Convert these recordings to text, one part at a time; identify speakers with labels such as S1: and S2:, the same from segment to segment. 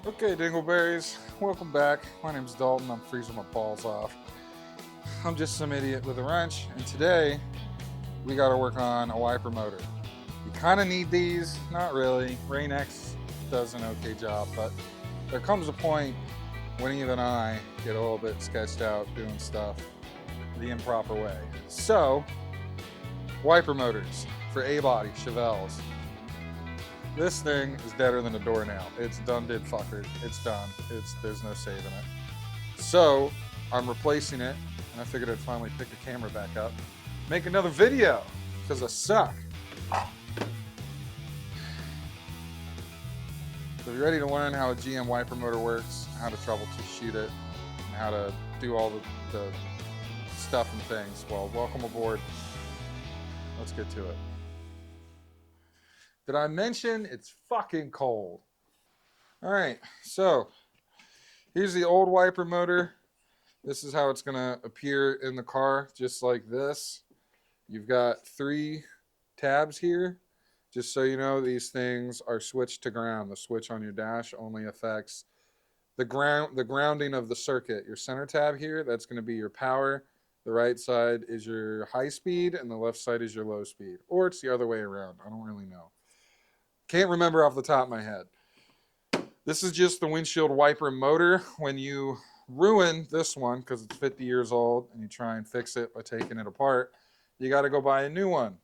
S1: Okay, Dingleberries, welcome back. My name's Dalton. I'm freezing my balls off. I'm just some idiot with a wrench, and today we got to work on a wiper motor. You kind of need these, not really. Rain-X does an okay job, but there comes a point when even I get a little bit sketched out doing stuff the improper way. So, wiper motors for A-body Chevelles. This thing is deader than a doornail. It's done did fucker. It's done. There's no saving it. So I'm replacing it, and I figured I'd finally pick the camera back up, make another video, because I suck. So if you're ready to learn how a GM wiper motor works, how to troubleshoot it, and how to do all the stuff and things, well, welcome aboard. Let's get to it. Did I mention it's fucking cold? All right, so here's the old wiper motor. This is how it's gonna appear in the car, just like this. You've got 3 tabs here. Just so you know, these things are switched to ground. The switch on your dash only affects the grounding of the circuit. Your center tab here, that's gonna be your power. The right side is your high speed, and the left side is your low speed. Or it's the other way around, I don't really know. Can't remember off the top of my head. This is just the windshield wiper motor. When you ruin this one, because it's 50 years old, and you try and fix it by taking it apart, you got to go buy a new one.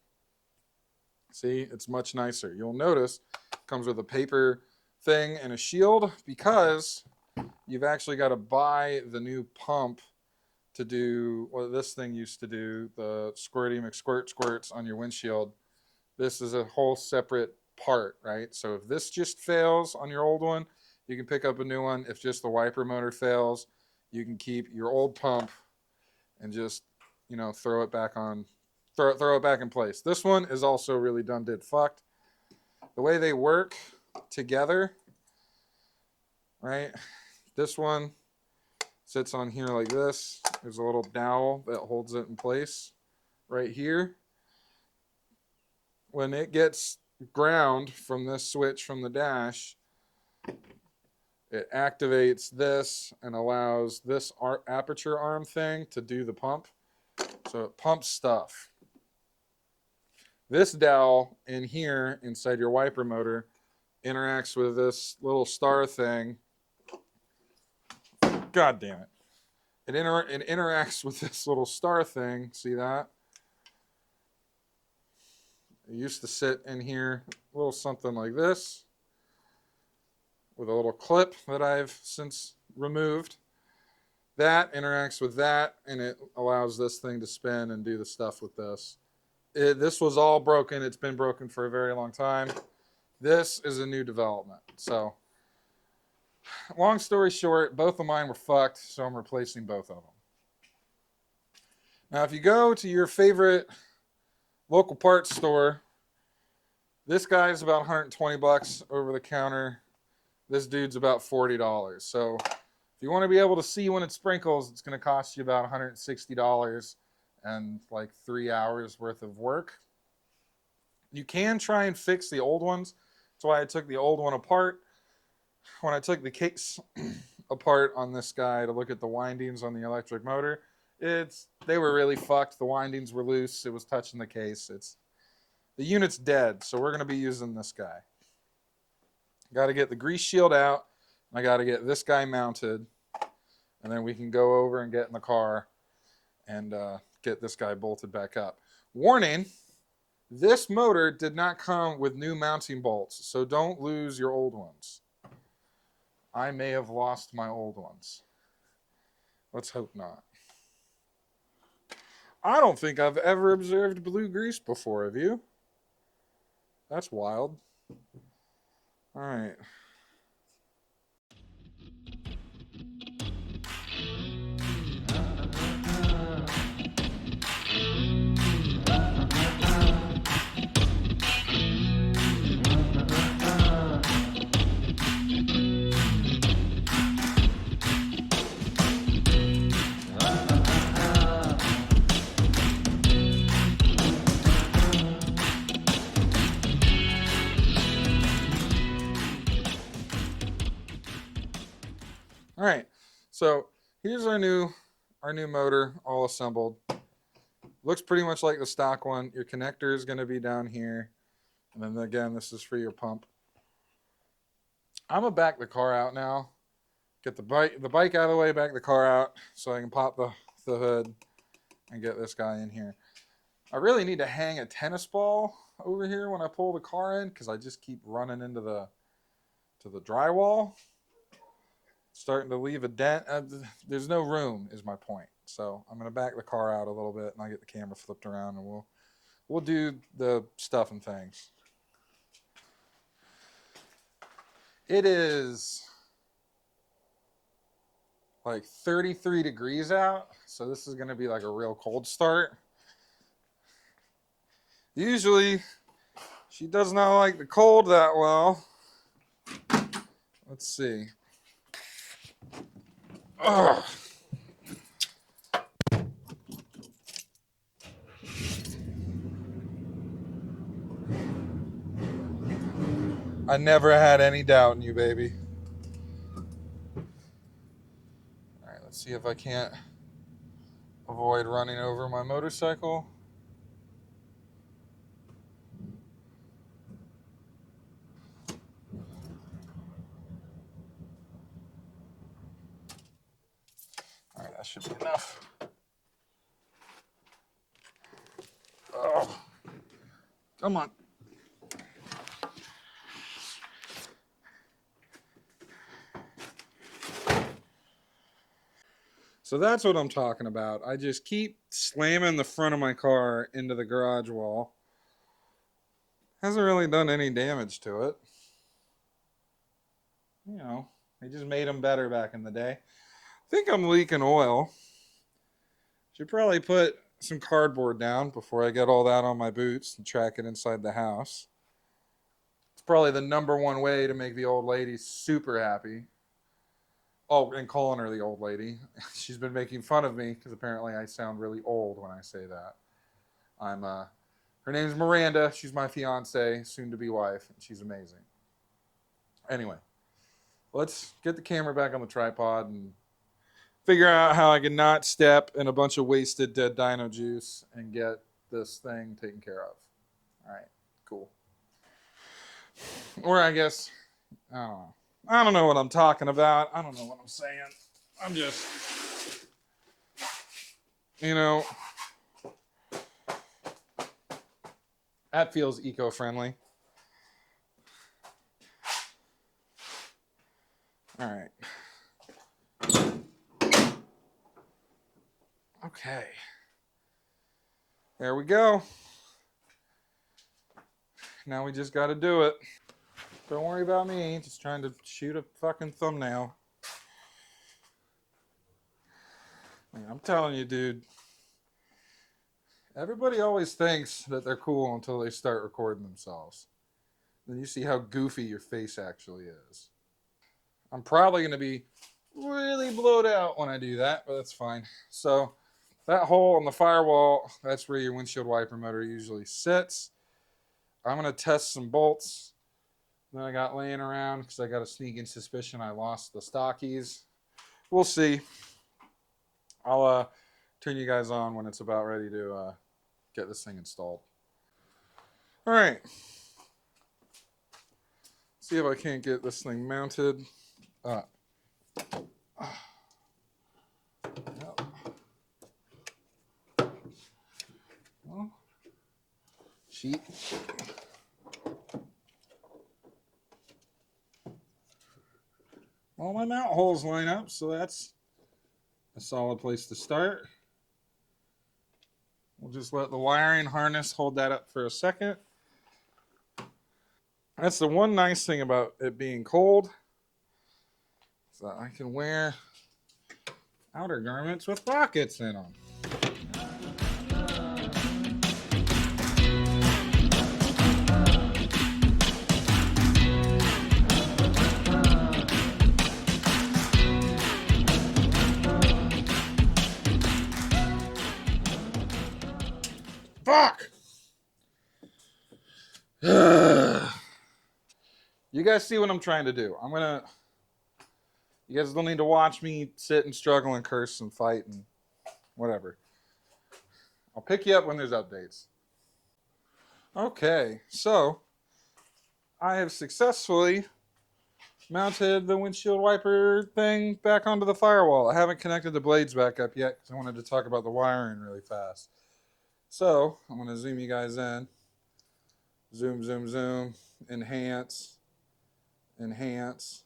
S1: See, it's much nicer. You'll notice it comes with a paper thing and a shield, because you've actually got to buy the new pump to do what this thing used to do, the squirty McSquirt squirts on your windshield. This is a whole separate part, right? So if this just fails on your old one, you can pick up a new one. If just the wiper motor fails, you can keep your old pump and just, you know, throw it back in place. This one is also really done did fucked. The way they work together, right? This one sits on here like this. There's a little dowel that holds it in place right here. When it gets ground from this switch from the dash, it activates this and allows this aperture arm thing to do the pump. So it pumps stuff. This dowel in here inside your wiper motor interacts with this little star thing. God damn it. It interacts with this little star thing. See that? It used to sit in here, a little something like this, with a little clip that I've since removed. That interacts with that, and it allows this thing to spin and do the stuff with this. This was all broken. It's been broken for a very long time. This is a new development. So, long story short, both of mine were fucked, so I'm replacing both of them. Now, if you go to your favorite local parts store, this guy's about 120 bucks over the counter. This dude's about $40. So if you want to be able to see when it sprinkles, it's going to cost you about $160 and like 3 hours worth of work. You can try and fix the old ones. That's why I took the old one apart. When I took the case apart on this guy to look at the windings on the electric motor, they were really fucked. The windings were loose. It was touching the case. The unit's dead, so we're going to be using this guy. Got to get the grease shield out. I got to get this guy mounted, and then we can go over and get in the car and get this guy bolted back up. Warning, this motor did not come with new mounting bolts, so don't lose your old ones. I may have lost my old ones. Let's hope not. I don't think I've ever observed blue grease before, have you? That's wild. All right. All right, so here's our new motor all assembled. Looks pretty much like the stock one. Your connector is going to be down here, and then again, this is for your pump. I'm gonna back the car out now. Get the bike out of the way, back the car out, so I can pop the hood and get this guy in here. I really need to hang a tennis ball over here when I pull the car in because I just keep running into the drywall, starting to leave a dent. There's no room, is my point. So I'm gonna back the car out a little bit, and I'll get the camera flipped around, and we'll do the stuff and things. It is like 33 degrees out, so this is gonna be like a real cold start. Usually, she does not like the cold that well. Let's see. Ugh. I never had any doubt in you, baby. All right, let's see if I can't avoid running over my motorcycle. All right, that should be enough. Oh, come on. So that's what I'm talking about. I just keep slamming the front of my car into the garage wall. Hasn't really done any damage to it. You know, they just made them better back in the day. I think I'm leaking oil. Should probably put some cardboard down before I get all that on my boots and track it inside the house. It's probably the number one way to make the old lady super happy. Oh, and calling her the old lady. She's been making fun of me because apparently I sound really old when I say that. Her name's Miranda. She's my fiance, soon to be wife, and she's amazing. Anyway, let's get the camera back on the tripod and figure out how I can not step in a bunch of wasted dead dino juice and get this thing taken care of. All right, cool. Or I guess, I don't know. I don't know what I'm talking about. I don't know what I'm saying. I'm just, you know, that feels eco-friendly. All right. Okay. There we go. Now we just got to do it. Don't worry about me. Just trying to shoot a fucking thumbnail. Man, I'm telling you, dude. Everybody always thinks that they're cool until they start recording themselves. Then you see how goofy your face actually is. I'm probably going to be really blowed out when I do that, but that's fine. So that hole on the firewall, that's where your windshield wiper motor usually sits. I'm going to test some bolts that I got laying around because I got a sneaking suspicion I lost the stockies. We'll see. I'll turn you guys on when it's about ready to get this thing installed. All right. See if I can't get this thing mounted. No. Well, sheet. Well, my mount holes line up, so that's a solid place to start. We'll just let the wiring harness hold that up for a second. That's the one nice thing about it being cold, is that I can wear outer garments with pockets in them. Fuck! You guys see what I'm trying to do. I'm gonna You guys don't need to watch me sit and struggle and curse and fight and whatever. I'll pick you up when there's updates. Okay, so I have successfully mounted the windshield wiper thing back onto the firewall. I haven't connected the blades back up yet because I wanted to talk about the wiring really fast. So I'm going to zoom you guys in. Zoom, zoom, zoom. Enhance. Enhance.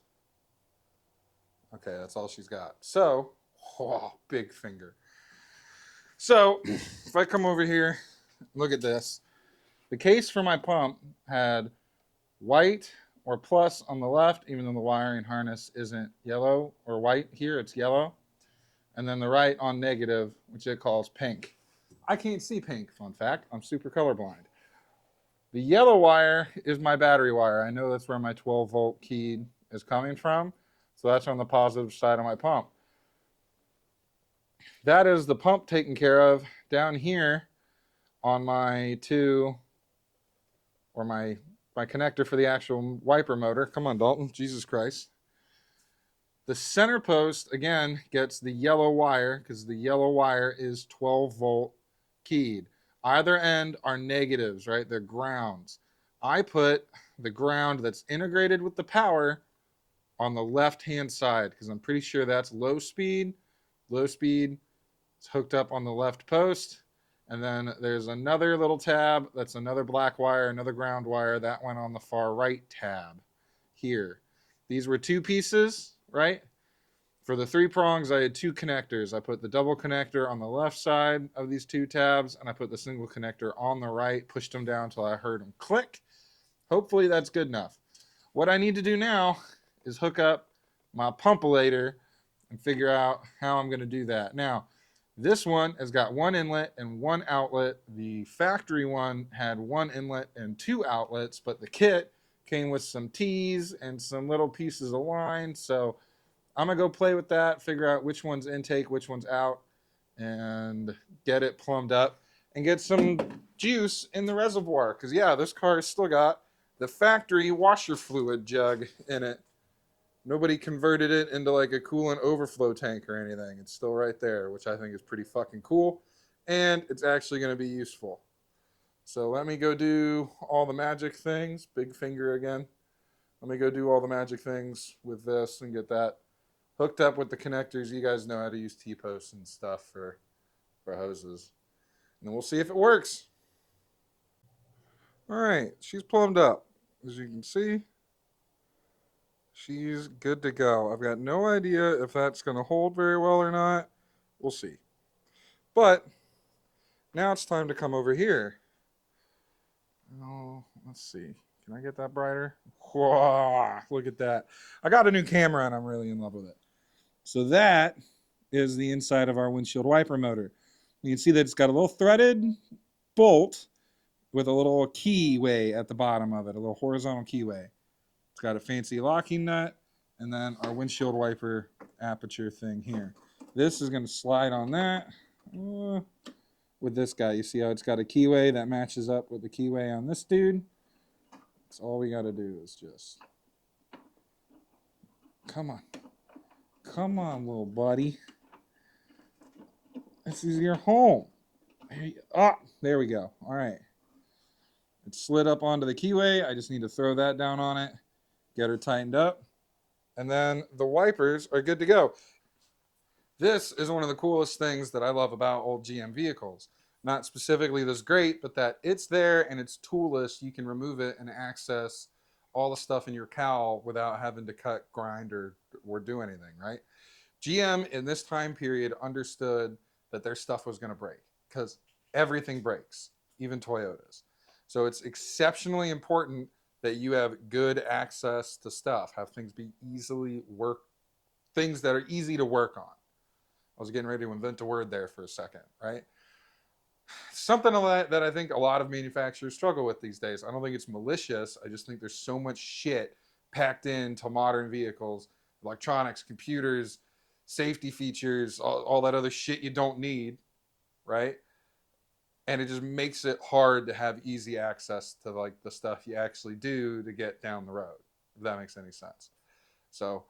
S1: Okay, that's all she's got. So, oh, big finger. So, if I come over here, look at this. The case for my pump had white or plus on the left, even though the wiring harness isn't yellow or white here, it's yellow. And then the right on negative, which it calls pink. I can't see pink, fun fact. I'm super colorblind. The yellow wire is my battery wire. I know that's where my 12 volt key is coming from. So that's on the positive side of my pump. That is the pump taken care of. Down here on my my connector for the actual wiper motor. Come on, Dalton. Jesus Christ. The center post, again, gets the yellow wire because the yellow wire is 12 volt keyed. Either end are negatives, right? They're grounds. I put the ground that's integrated with the power on the left-hand side because I'm pretty sure that's low speed. Low speed is hooked up on the left post. And then there's another little tab. That's another black wire, another ground wire. That went on the far right tab here. These were two pieces, right? For the 3 prongs, I had 2 connectors. I put the double connector on the left side of these 2 tabs, and I put the single connector on the right, pushed them down until I heard them click. Hopefully that's good enough. What I need to do now is hook up my pumpulator and figure out how I'm going to do that. Now, this one has got 1 inlet and 1 outlet. The factory one had 1 inlet and 2 outlets, but the kit came with some T's and some little pieces of line. So I'm going to go play with that, figure out which one's intake, which one's out, and get it plumbed up and get some juice in the reservoir. Because, yeah, this car has still got the factory washer fluid jug in it. Nobody converted it into like a coolant overflow tank or anything. It's still right there, which I think is pretty fucking cool. And it's actually going to be useful. So let me go do all the magic things. Big finger again. Let me go do all the magic things with this and get that hooked up with the connectors. You guys know how to use T-posts and stuff for hoses. And then we'll see if it works. All right, she's plumbed up. As you can see, she's good to go. I've got no idea if that's going to hold very well or not. We'll see. But now it's time to come over here. Oh, let's see. Can I get that brighter? Whoa, look at that. I got a new camera and I'm really in love with it. So that is the inside of our windshield wiper motor. You can see that it's got a little threaded bolt with a little keyway at the bottom of it, a little horizontal keyway. It's got a fancy locking nut, and then our windshield wiper aperture thing here. This is going to slide on that with this guy. You see how it's got a keyway that matches up with the keyway on this dude? That's all we got to do is just... Come on. Come on, little buddy. This is your home. There we go. All right. It slid up onto the keyway. I just need to throw that down on it, get her tightened up, and then the wipers are good to go. This is one of the coolest things that I love about old GM vehicles. Not specifically this great, but that it's there and it's toolless. You can remove it and access all the stuff in your cowl without having to cut, grind, or do anything, right? GM in this time period understood that their stuff was going to break because everything breaks, even Toyotas. So it's exceptionally important that you have good access to stuff, have things be things that are easy to work on. I was getting ready to invent a word there for a second, right? Something that I think a lot of manufacturers struggle with these days. I don't think it's malicious. I just think there's so much shit packed into modern vehicles, electronics, computers, safety features, all that other shit you don't need, right? And it just makes it hard to have easy access to like the stuff you actually do to get down the road, if that makes any sense. So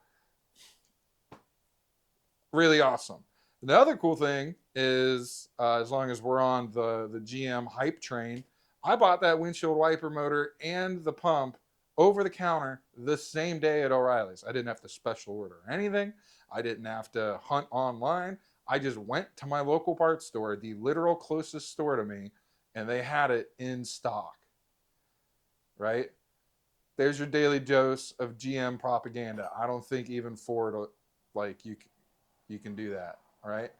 S1: Really awesome. The other cool thing is, as long as we're on the GM hype train, I bought that windshield wiper motor and the pump over the counter the same day at O'Reilly's. I didn't have to special order anything. I didn't have to hunt online. I just went to my local parts store, the literal closest store to me, and they had it in stock. Right? There's your daily dose of GM propaganda. I don't think even Ford, like, you can do that. All right.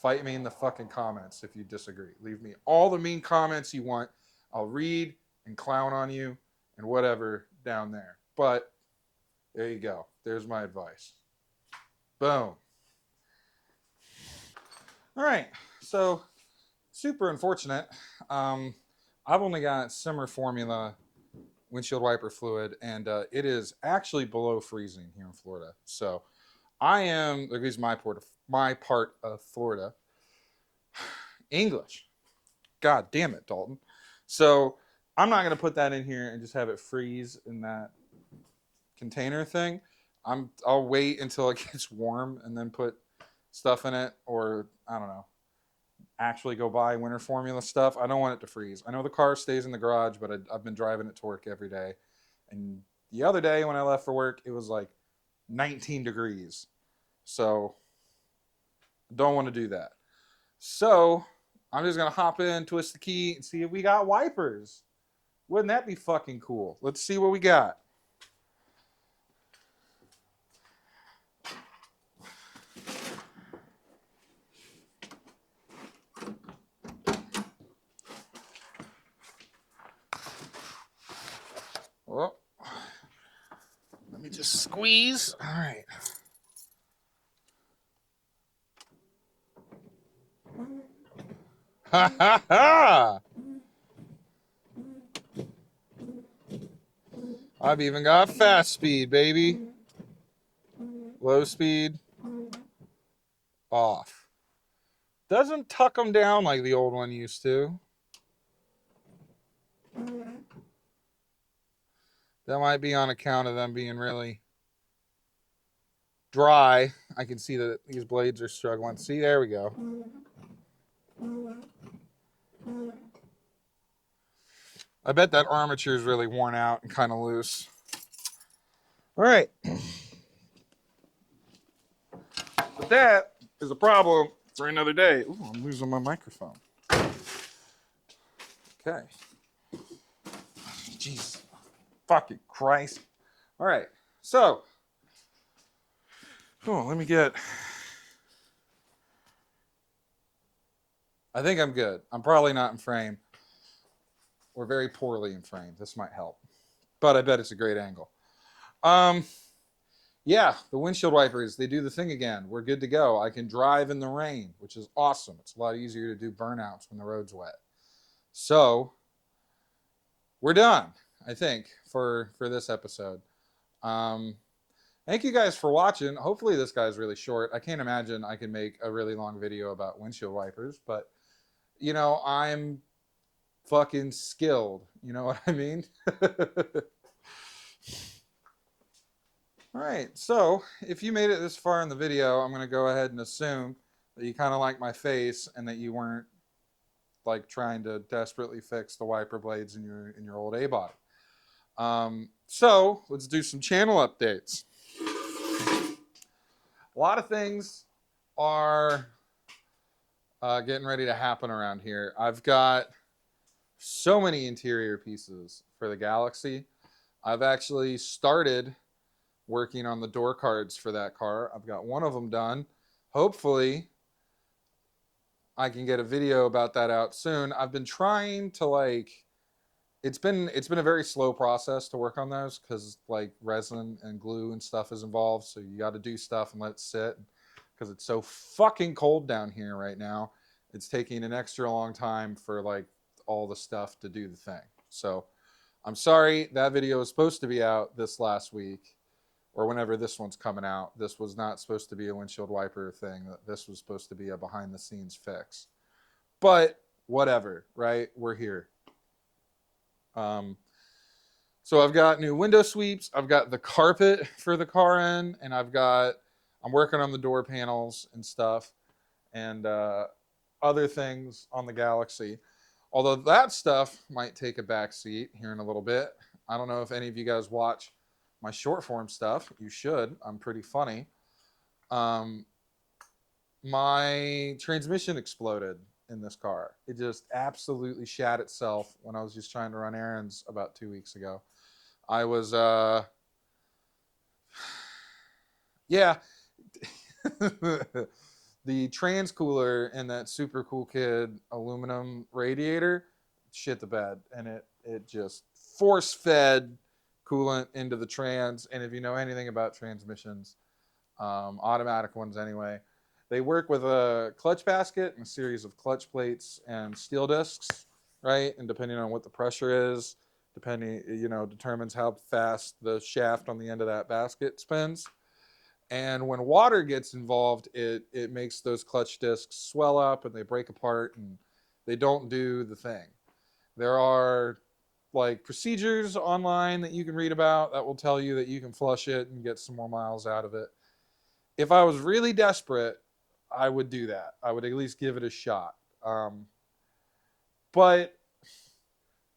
S1: Fight me in the fucking comments if you disagree. Leave me all the mean comments you want. I'll read and clown on you and whatever down there. But there you go. There's my advice. Boom. All right. So super unfortunate. I've only got Simmer formula windshield wiper fluid, and it is actually below freezing here in Florida. So I am, at least my part of Florida, English. God damn it, Dalton. So I'm not gonna put that in here and just have it freeze in that container thing. I'll wait until it gets warm and then put stuff in it, or I don't know, actually go buy winter formula stuff. I don't want it to freeze. I know the car stays in the garage, but I've been driving it to work every day. And the other day when I left for work, it was like 19 degrees. So don't want to do that. So I'm just going to hop in, twist the key, and see if we got wipers. Wouldn't that be fucking cool? Let's see what we got. Well, let me just squeeze. All right. Ha ha ha! I've even got fast speed, baby. Low speed, off. Doesn't tuck them down like the old one used to. That might be on account of them being really dry. I can see that these blades are struggling. See, there we go. I bet that armature is really worn out and kind of loose. All right. But that is a problem for another day. Ooh, I'm losing my microphone. Okay. Jeez. Fucking Christ. All right. So, let me get. I think I'm good. I'm probably not in frame. We're very poorly in frame. This might help. But I bet it's a great angle. Yeah, the windshield wipers, they do the thing again. We're good to go. I can drive in the rain, which is awesome. It's a lot easier to do burnouts when the road's wet. So, we're done, I think, for this episode. Thank you guys for watching. Hopefully this guy's really short. I can't imagine I can make a really long video about windshield wipers, but, you know, I'm fucking skilled. You know what I mean? All right, so if you made it this far in the video, I'm going to go ahead and assume that you kind of like my face and that you weren't like trying to desperately fix the wiper blades in your old A-body. So let's do some channel updates. A lot of things are getting ready to happen around here. I've got so many interior pieces for the Galaxy. I've actually started working on the door cards for that car. I've got one of them done. Hopefully I can get a video about that out soon. I've been trying to it's been a very slow process to work on those because like resin and glue and stuff is involved. So you got to do stuff and let it sit because it's so fucking cold down here right now. It's taking an extra long time for like all the stuff to do the thing. So I'm sorry, that video was supposed to be out this last week or whenever this one's coming out. This was not supposed to be a windshield wiper thing. This was supposed to be a behind the scenes fix. But whatever, right? We're here. So I've got new window sweeps. I've got the carpet for the car in, and I'm I'm working on the door panels and stuff, and other things on the Galaxy. Although that stuff might take a back seat here in a little bit. I don't know if any of you guys watch my short form stuff. You should. I'm pretty funny. Um, my transmission exploded in this car. It just absolutely shat itself when I was just trying to run errands about 2 weeks ago. I was, yeah. The trans cooler in that Super Cool Kid aluminum radiator shit the bed, and it just force fed coolant into the trans. And if you know anything about transmissions, automatic ones anyway, they work with a clutch basket and a series of clutch plates and steel discs, right? And depending on what the pressure is, determines how fast the shaft on the end of that basket spins. And when water gets involved, it makes those clutch discs swell up and they break apart and they don't do the thing. There are like procedures online that you can read about that will tell you that you can flush it and get some more miles out of it. If I was really desperate, I would do that. I would at least give it a shot. But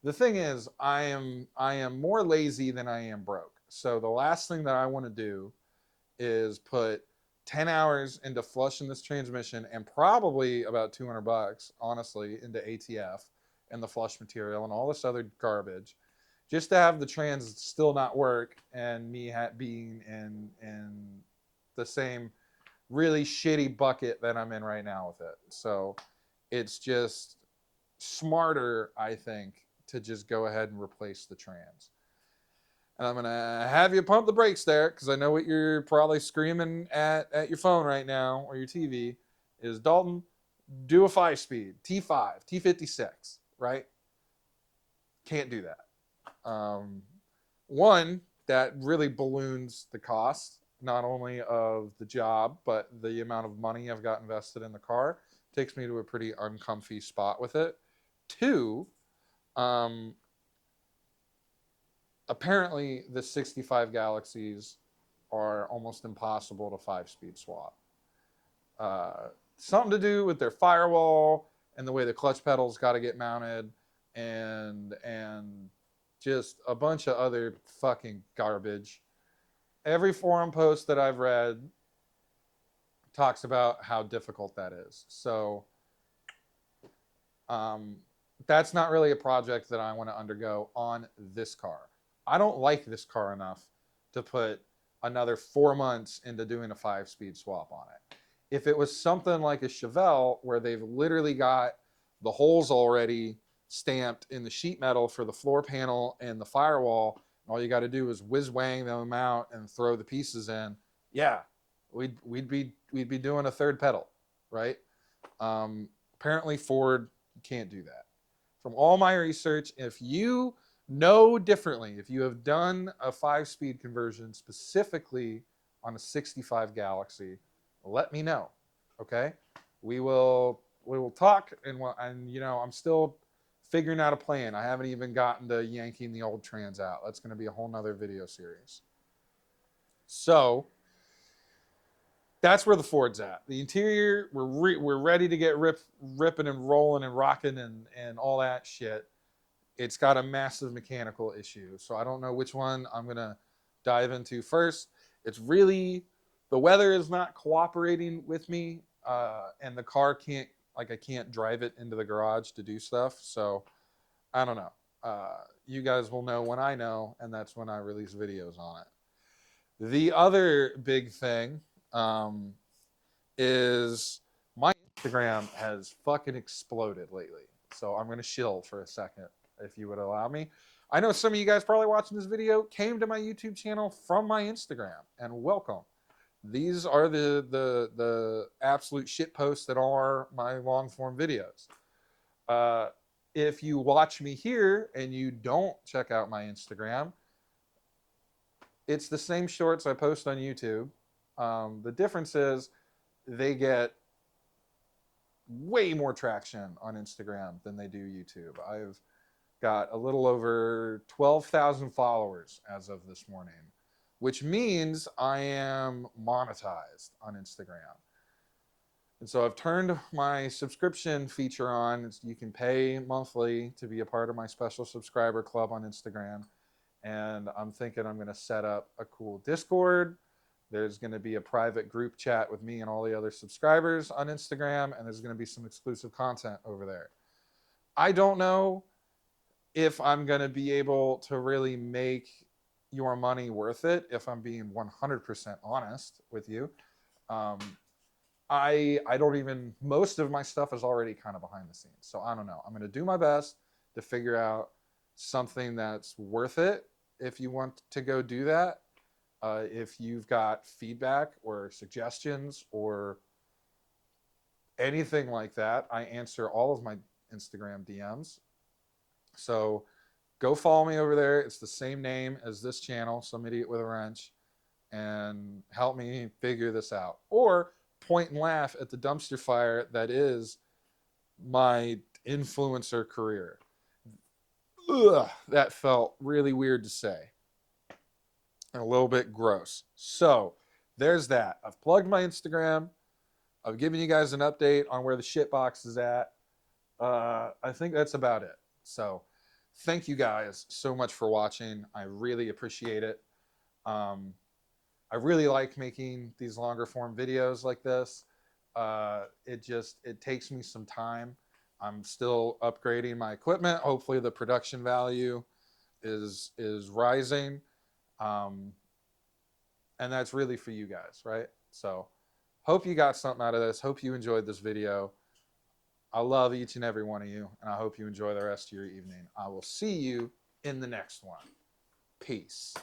S1: the thing is, I am more lazy than I am broke. So the last thing that I want to do is put 10 hours into flushing this transmission and probably about $200, honestly, into ATF and the flush material and all this other garbage, just to have the trans still not work and me being in the same really shitty bucket that I'm in right now with it. So it's just smarter, I think, to just go ahead and replace the trans. And I'm going to have you pump the brakes there because I know what you're probably screaming at your phone right now or your TV is, Dalton, do a 5-speed, T5, T56, right? Can't do that. One, that really balloons the cost, not only of the job, but the amount of money I've got invested in the car. Takes me to a pretty uncomfy spot with it. Two, apparently the 65 Galaxies are almost impossible to 5-speed swap. Something to do with their firewall and the way the clutch pedals got to get mounted, and just a bunch of other fucking garbage. Every forum post that I've read talks about how difficult that is. So that's not really a project that I want to undergo on this car. I don't like this car enough to put another 4 months into doing a 5-speed swap on it. If it was something like a Chevelle where they've literally got the holes already stamped in the sheet metal for the floor panel and the firewall, and all you got to do is whiz-wang them out and throw the pieces in, yeah, we'd be doing a third pedal, right? Apparently Ford can't do that. From all my research, if you know differently, if you have done a 5-speed conversion specifically on a 65 Galaxy, let me know. Okay, we will talk, and I'm still figuring out a plan. I haven't even gotten to yanking the old trans out. That's going to be a whole nother video series. So that's where the Ford's at. The interior, we're ready to get ripping and rolling and rocking and all that shit. It's got a massive mechanical issue, so I don't know which one I'm gonna dive into first. It's really, the weather is not cooperating with me, and the car can't, I can't drive it into the garage to do stuff. So I don't know. You guys will know when I know, and that's when I release videos on it. The other big thing is my Instagram has fucking exploded lately. So I'm gonna chill for a second, if you would allow me. I know some of you guys probably watching this video came to my YouTube channel from my Instagram, and welcome. These are the absolute shit posts that are my long form videos. If you watch me here and you don't check out my Instagram, it's the same shorts I post on YouTube. The difference is they get way more traction on Instagram than they do YouTube. I've got a little over 12,000 followers as of this morning which means I am monetized on Instagram. And so I've turned my subscription feature on. You can pay monthly to be a part of my special subscriber club on Instagram. And I'm thinking I'm going to set up a cool Discord. There's going to be a private group chat with me and all the other subscribers on Instagram. And there's going to be some exclusive content over there. I don't know if I'm going to be able to really make your money worth it, if I'm being 100% honest with you. I don't even, most of my stuff is already kind of behind the scenes. So I don't know. I'm going to do my best to figure out something that's worth it if you want to go do that. If you've got feedback or suggestions or anything like that, I answer all of my Instagram DMs. So go follow me over there. It's the same name as this channel, Some Idiot with a Wrench, and help me figure this out. Or point and laugh at the dumpster fire that is my influencer career. Ugh, that felt really weird to say. And a little bit gross. So there's that. I've plugged my Instagram. I've given you guys an update on where the shit box is at. I think that's about it. So thank you guys so much for watching. I really appreciate it. I really like making these longer form videos like this. It takes me some time. I'm still upgrading my equipment. Hopefully the production value is rising. And that's really for you guys, right? So hope you got something out of this. Hope you enjoyed this video. I love each and every one of you, and I hope you enjoy the rest of your evening. I will see you in the next one. Peace.